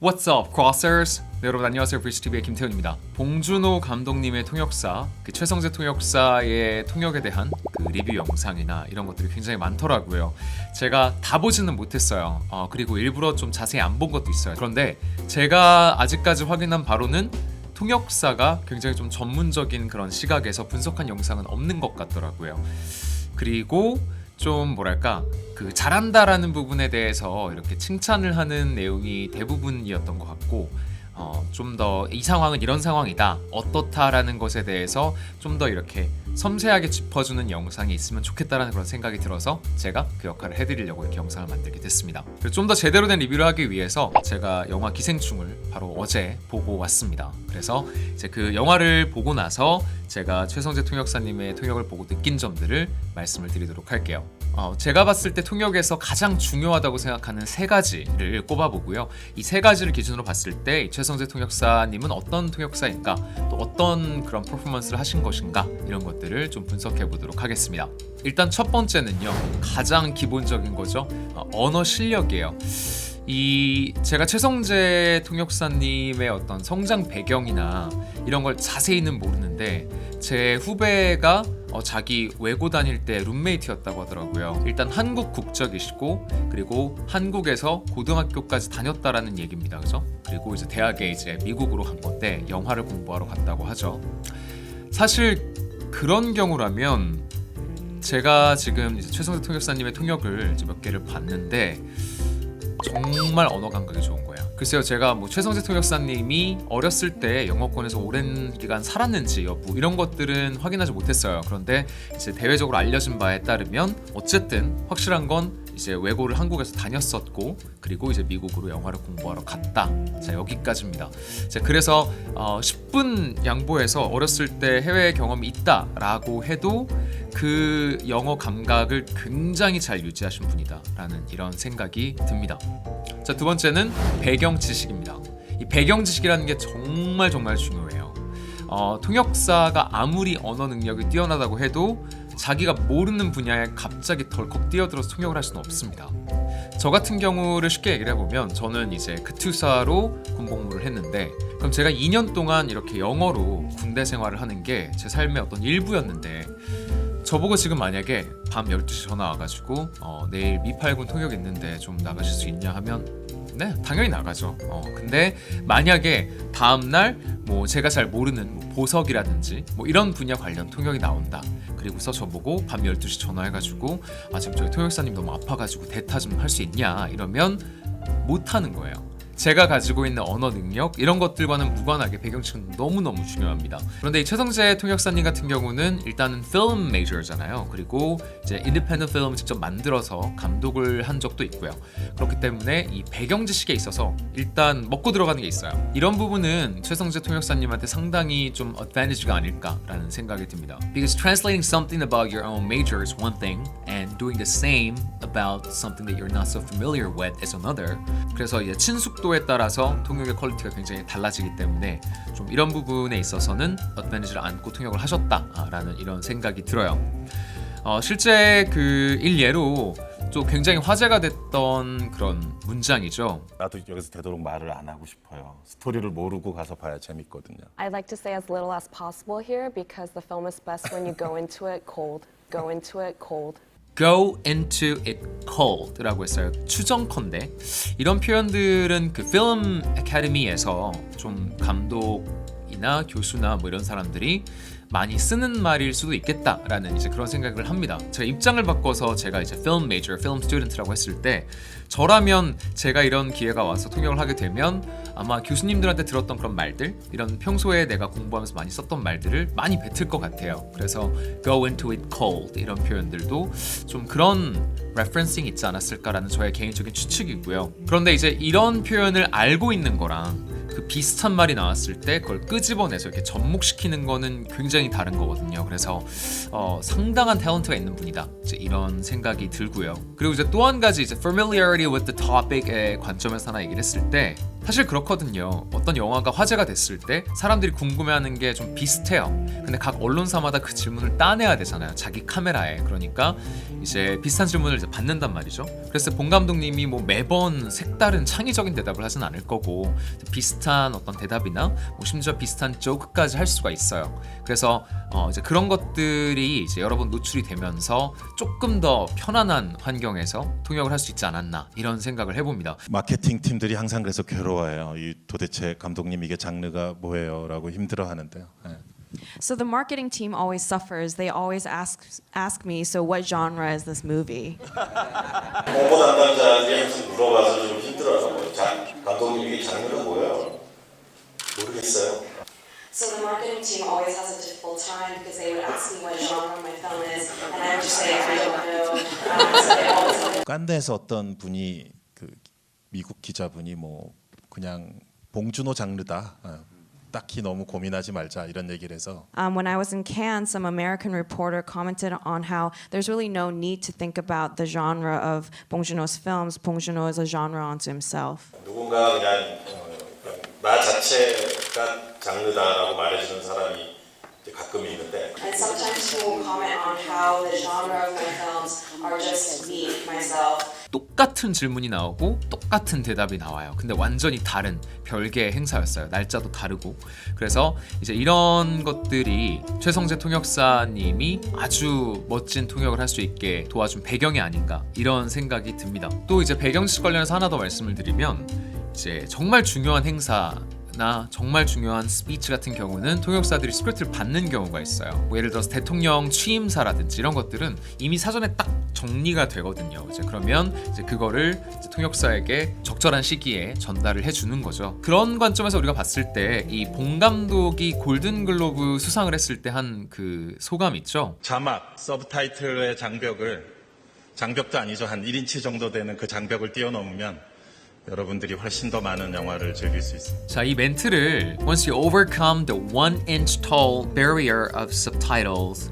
What's up, Crossers? 네, 여러분 안녕하세요. 브리스TV의 김태훈입니다. 봉준호 감독님의 통역사, 최성재 통역사의 통역에 대한 리뷰 영상이나 이런 것들이 굉장히 많더라고요. 제가 다 보지는 못했어요. 그리고 일부러 좀 자세히 안 본 것도 있어요. 그런데 제가 아직까지 확인한 바로는 통역사가 굉장히 좀 전문적인 그런 시각에서 분석한 영상은 없는 것 같더라고요. 그리고 좀 뭐랄까 잘한다라는 부분에 대해서 이렇게 칭찬을 하는 내용이 대부분이었던 것 같고 좀 더 이 상황은 이런 상황이다 어떻다라는 것에 대해서 좀 더 이렇게 섬세하게 짚어주는 영상이 있으면 좋겠다라는 그런 생각이 들어서 제가 그 역할을 해드리려고 이렇게 영상을 만들게 됐습니다. 좀 더 제대로 된 리뷰를 하기 위해서 제가 영화 기생충을 바로 어제 보고 왔습니다. 그래서 이제 그 영화를 보고 나서 제가 최성재 통역사님의 통역을 보고 느낀 점들을 말씀을 드리도록 할게요. 제가 봤을 때 통역에서 가장 중요하다고 생각하는 세 가지를 꼽아보고요. 이 세 가지를 기준으로 봤을 때 최성재 통역사님은 어떤 통역사인가, 또 어떤 그런 퍼포먼스를 하신 것인가, 이런 것들을 좀 분석해 보도록 하겠습니다. 일단 첫 번째는요, 가장 기본적인 거죠. 언어 실력이에요. 제가 최성재 통역사님의 어떤 성장 배경이나 이런 걸 자세히는 모르는데 제 후배가 자기 외고 다닐 때 룸메이트였다고 하더라고요. 일단 한국 국적이시고 그리고 한국에서 고등학교까지 다녔다라는 얘기입니다. 그죠? 그리고 이제 대학에 이제 미국으로 간 건데 영화를 공부하러 갔다고 하죠. 사실 그런 경우라면 제가 지금 이제 최성재 통역사님의 통역을 이제 몇 개를 봤는데 정말 언어 감각이 좋은 거예요. 글쎄요, 제가 최성재 통역사님이 어렸을 때 영어권에서 오랜 기간 살았는지 여부 이런 것들은 확인하지 못했어요. 그런데 이제 대외적으로 알려진 바에 따르면 어쨌든 확실한 건 이제 외고를 한국에서 다녔었고 그리고 이제 미국으로 영화를 공부하러 갔다. 자, 여기까지입니다. 자, 그래서 10분 양보해서 어렸을 때 해외 경험이 있다라고 해도 그 영어 감각을 굉장히 잘 유지하신 분이다라는 이런 생각이 듭니다. 자, 두 번째는 배경 지식입니다. 이 배경 지식이라는 게 정말 중요해요. 통역사가 아무리 언어 능력이 뛰어나다고 해도 자기가 모르는 분야에 갑자기 덜컥 뛰어들어서 통역을 할 수는 없습니다. 저 같은 경우를 쉽게 얘기를 해보면 저는 이제 급투사로 군복무를 했는데 그럼 제가 2년 동안 이렇게 영어로 군대 생활을 하는 게 제 삶의 어떤 일부였는데 저보고 지금 만약에 밤 12시 전화 와가지고 내일 미팔군 통역 있는데 좀 나가실 수 있냐 하면 네, 당연히 나가죠. 근데 만약에 다음날 제가 잘 모르는 보석이라든지 이런 분야 관련 통역이 나온다. 그리고서 저보고 밤 12시 전화해가지고 지금 저희 통역사님 너무 아파가지고 대타 좀 할 수 있냐 이러면 못하는 거예요. 제가 가지고 있는 언어 능력 이런 것들과는 무관하게 배경치는 너무너무 중요합니다. 그런데 이 최성재 통역사님 같은 경우는 일단은 필름 메이저잖아요. 그리고 이제 인디펜던트 필름을 직접 만들어서 감독을 한 적도 있고요. 그렇기 때문에 이 배경 지식에 있어서 일단 먹고 들어가는 게 있어요. 이런 부분은 최성재 통역사님한테 상당히 좀 어드밴티지가 아닐까라는 생각이 듭니다. Because translating something about your own major is one thing and doing the same about something that you're not so familiar with is another. 그래서 이제 친숙도에 따라서 통역의 퀄리티가 굉장히 달라지기 때문에 좀 이런 부분에 있어서는 어드밴티지를 안고 통역을 하셨다라는 이런 생각이 들어요. 실제 그 일예로 좀 굉장히 화제가 됐던 그런 문장이죠. 나도 여기서 되도록 말을 안 하고 싶어요. 스토리를 모르고 가서 봐야 재밌거든요. I'd like to say as little as possible here because the film is best when you go into it cold. Go into it cold. Go into it cold라고 했어요. 추정컨대 이런 표현들은 그 필름 아카데미에서 좀 감독이나 교수나 이런 사람들이 많이 쓰는 말일 수도 있겠다라는 이제 그런 생각을 합니다. 제가 입장을 바꿔서 제가 이제 film major, film student라고 했을 때 저라면 제가 이런 기회가 와서 통역을 하게 되면 아마 교수님들한테 들었던 그런 말들, 이런 평소에 내가 공부하면서 많이 썼던 말들을 많이 뱉을 것 같아요. 그래서 go into it cold 이런 표현들도 좀 그런 레퍼런싱이 있지 않았을까라는 저의 개인적인 추측이고요. 그런데 이제 이런 표현을 알고 있는 거랑 그 비슷한 말이 나왔을 때 그걸 끄집어내서 이렇게 접목시키는 거는 굉장히 다른 거거든요. 그래서 상당한 탤런트가 있는 분이다. 이제 이런 생각이 들고요. 그리고 이제 또 한 가지 이제 familiarity with the topic의 관점에서 하나 얘기를 했을 때 사실 그렇거든요. 어떤 영화가 화제가 됐을 때 사람들이 궁금해하는 게 좀 비슷해요. 근데 각 언론사마다 그 질문을 따내야 되잖아요. 자기 카메라에. 그러니까 이제 비슷한 질문을 이제 받는단 말이죠. 그래서 봉 감독님이 뭐 매번 색다른 창의적인 대답을 하진 않을 거고 비슷한 어떤 대답이나 뭐 심지어 비슷한 조크까지 할 수가 있어요. 그래서 이제 그런 것들이 이제 여러 번 노출이 되면서 조금 더 편안한 환경에서 통역을 할 수 있지 않았나 이런 생각을 해봅니다. 마케팅 팀들이 항상 그래서 괴로워해요. 이 도대체 감독님 이게 장르가 뭐예요?라고 힘들어하는데요. 예. So the marketing team always suffers. They always ask me, so what genre is this movie? 홍보 담당자들이 항상 물어봐서 좀 힘들어요. 감독님 이게 장르가 뭐예요? 모르겠어요. So the marketing team always has a difficult time because they would ask me what genre my film is, and I would just say I don't know. So they always have 깐느에서 어떤 분이 그 미국 기자분이 뭐 그냥 봉준호 장르다. 딱히 너무 고민하지 말자 이런 얘기를 해서 When I was in Cannes, some American reporter commented on how there's really no need to think about the genre of Bong Joon-ho's films. Bong Joon-ho is a genre unto himself. 누군가 그냥 나 자체가 장르다라고 말해주는 사람이 가끔 있는데 And sometimes people will comment on how the genre of my films are just me, myself. 똑같은 질문이 나오고 똑같은 대답이 나와요. 근데 완전히 다른 별개의 행사였어요. 날짜도 다르고. 그래서 이제 이런 것들이 최성재 통역사님이 아주 멋진 통역을 할 수 있게 도와준 배경이 아닌가 이런 생각이 듭니다. 또 이제 배경지식 관련해서 하나 더 말씀을 드리면 이제 정말 중요한 행사나 정말 중요한 스피치 같은 경우는 통역사들이 스크립트를 받는 경우가 있어요. 뭐 예를 들어서 대통령 취임사라든지 이런 것들은 이미 사전에 딱 정리가 되거든요. 이제 그러면 이제 그거를 이제 통역사에게 적절한 시기에 전달을 해주는 거죠. 그런 관점에서 우리가 봤을 때 이 봉 감독이 골든글로브 수상을 했을 때 한 그 소감 있죠? 자막, 서브타이틀의 장벽도 아니죠. 한 1인치 정도 되는 그 장벽을 뛰어넘으면 여러분들이 훨씬 더 많은 영화를 즐길 수 있습니다. 자, 이 멘트를 Once you overcome the 1-inch tall barrier of subtitles,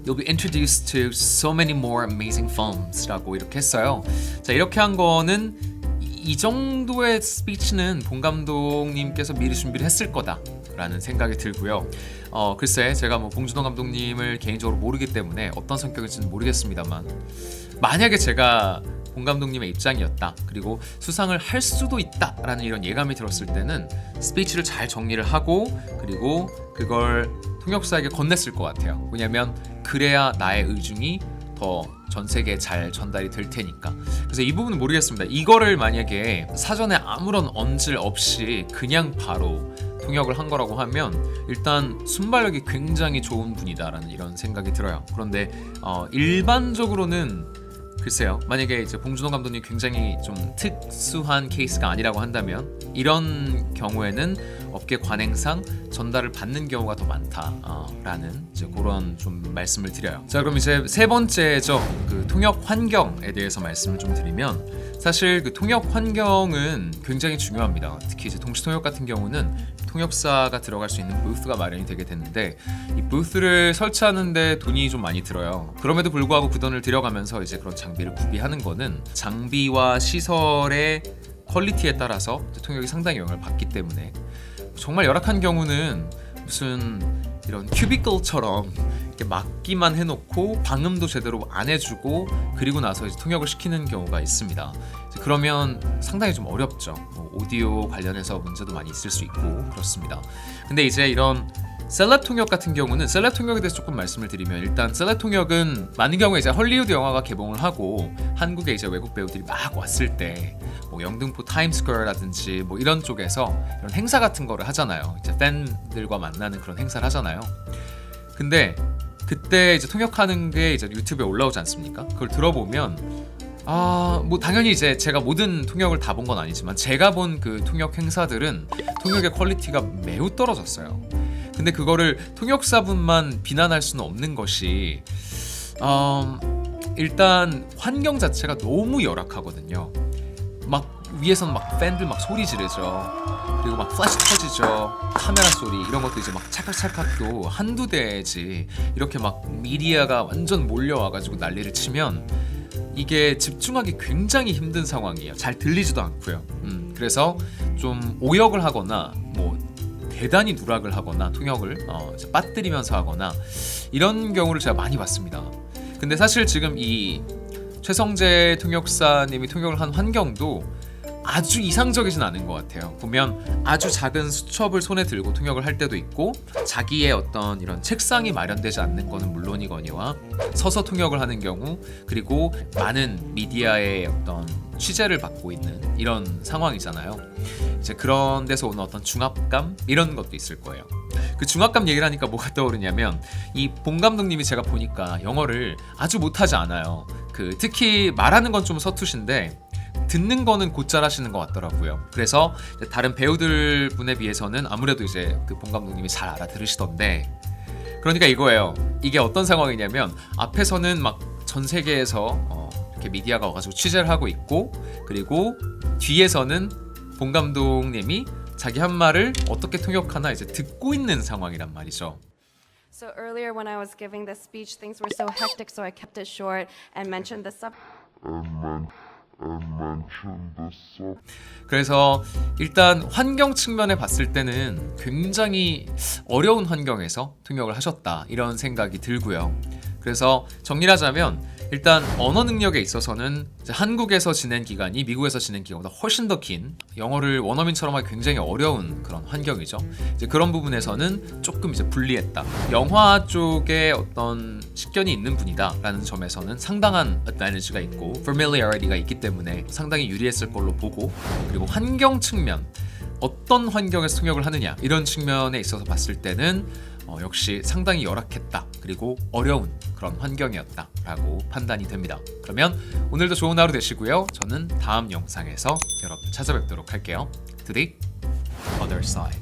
you'll be introduced to so many more amazing films라고 이렇게 했어요. 자, 이렇게 한 거는 이 정도의 스피치는 봉 감독님께서 미리 준비를 했을 거다라는 생각이 들고요. 글쎄 제가 뭐 봉준호 감독님을 개인적으로 모르기 때문에 어떤 성격일지는 모르겠습니다만 만약에 제가 봉 감독님의 입장이었다. 그리고 수상을 할 수도 있다라는 이런 예감이 들었을 때는 스피치를 잘 정리를 하고 그리고 그걸 통역사에게 건넸을 것 같아요. 왜냐면 그래야 나의 의중이 더 전 세계에 잘 전달이 될 테니까. 그래서 이 부분은 모르겠습니다. 이거를 만약에 사전에 아무런 언질 없이 그냥 바로 통역을 한 거라고 하면 일단 순발력이 굉장히 좋은 분이다라는 이런 생각이 들어요. 그런데 일반적으로는 글쎄요. 만약에 이제 봉준호 감독님 굉장히 좀 특수한 케이스가 아니라고 한다면 이런 경우에는 업계 관행상 전달을 받는 경우가 더 많다라는 이제 그런 좀 말씀을 드려요. 자, 그럼 이제 세 번째죠. 그 통역 환경에 대해서 말씀을 좀 드리면 사실 그 통역 환경은 굉장히 중요합니다. 특히 이제 동시 통역 같은 경우는 통역사가 들어갈 수 있는 부스가 마련이 되게 됐는데 이 부스를 설치하는데 돈이 좀 많이 들어요. 그럼에도 불구하고 그 돈을 들여가면서 이제 그런 장비를 구비하는 거는 장비와 시설의 퀄리티에 따라서 통역이 상당히 영향을 받기 때문에 정말 열악한 경우는 무슨 이런 큐비클처럼 이렇게 막기만 해놓고 방음도 제대로 안 해주고 그리고 나서 이제 통역을 시키는 경우가 있습니다. 그러면 상당히 좀 어렵죠. 뭐 오디오 관련해서 문제도 많이 있을 수 있고 그렇습니다. 근데 이제 이런 셀럽 통역 같은 경우는 셀럽 통역에 대해서 조금 말씀을 드리면 일단 셀럽 통역은 많은 경우에 이제 헐리우드 영화가 개봉을 하고 한국에 이제 외국 배우들이 막 왔을 때 뭐 영등포 타임스퀘어라든지 뭐 이런 쪽에서 이런 행사 같은 거를 하잖아요. 이제 팬들과 만나는 그런 행사를 하잖아요. 근데 그때 이제 통역하는 게 이제 유튜브에 올라오지 않습니까? 그걸 들어보면 뭐 당연히 이제 제가 모든 통역을 다 본 건 아니지만 제가 본 그 통역 행사들은 통역의 퀄리티가 매우 떨어졌어요. 근데 그거를 통역사분만 비난할 수는 없는 것이 일단 환경 자체가 너무 열악하거든요. 막 위에서는 막 팬들 막 소리 지르죠. 그리고 막 플래시 터지죠. 카메라 소리 이런 것도 이제 막 찰칵찰칵도 한두 대지 이렇게 막 미디어가 완전 몰려와가지고 난리를 치면 이게 집중하기 굉장히 힘든 상황이에요. 잘 들리지도 않고요. 그래서 좀 오역을 하거나 뭐 대단히 누락을 하거나 통역을 이제 빠뜨리면서 하거나 이런 경우를 제가 많이 봤습니다. 근데 사실 지금 이 최성재 통역사님이 통역을 한 환경도 아주 이상적이진 않은 것 같아요. 보면 아주 작은 수첩을 손에 들고 통역을 할 때도 있고 자기의 어떤 이런 책상이 마련되지 않는 거는 물론이거니와 서서 통역을 하는 경우, 그리고 많은 미디어의 어떤 취재를 받고 있는 이런 상황이잖아요. 이제 그런 데서 오는 어떤 중압감 이런 것도 있을 거예요. 그 중압감 얘기를 하니까 뭐가 떠오르냐면 이 봉 감독님이 제가 보니까 영어를 아주 못하지 않아요. 그 특히 말하는 건 좀 서투신데 듣는 거는 곧잘 하시는 것 같더라고요. 그래서 이제 다른 배우들 분에 비해서는 아무래도 이제 그 봉 감독님이 잘 알아들으시던데, 그러니까 이거예요. 이게 어떤 상황이냐면 앞에서는 막 전 세계에서 이렇게 미디어가 와가지고 취재를 하고 있고, 그리고 뒤에서는 봉 감독님이 자기 한 말을 어떻게 통역하나 이제 듣고 있는 상황이란 말이죠. So earlier when I was giving this speech, things were so hectic, so I kept it short and mentioned the sub. 그래서 일단 환경 측면에 봤을 때는 굉장히 어려운 환경에서 통역을 하셨다 이런 생각이 들고요. 그래서 정리를 하자면 일단 언어 능력에 있어서는 이제 한국에서 지낸 기간이 미국에서 지낸 기간보다 훨씬 더 긴, 영어를 원어민처럼 하기 굉장히 어려운 그런 환경이죠. 이제 그런 부분에서는 조금 이제 불리했다. 영화 쪽에 어떤 식견이 있는 분이다라는 점에서는 상당한 advantage가 있고 familiarity가 있기 때문에 상당히 유리했을 걸로 보고, 그리고 환경 측면, 어떤 환경에서 통역을 하느냐 이런 측면에 있어서 봤을 때는 역시 상당히 열악했다, 그리고 어려운 그런 환경이었다라고 판단이 됩니다. 그러면 오늘도 좋은 하루 되시고요. 저는 다음 영상에서 여러분 찾아뵙도록 할게요. To the other side.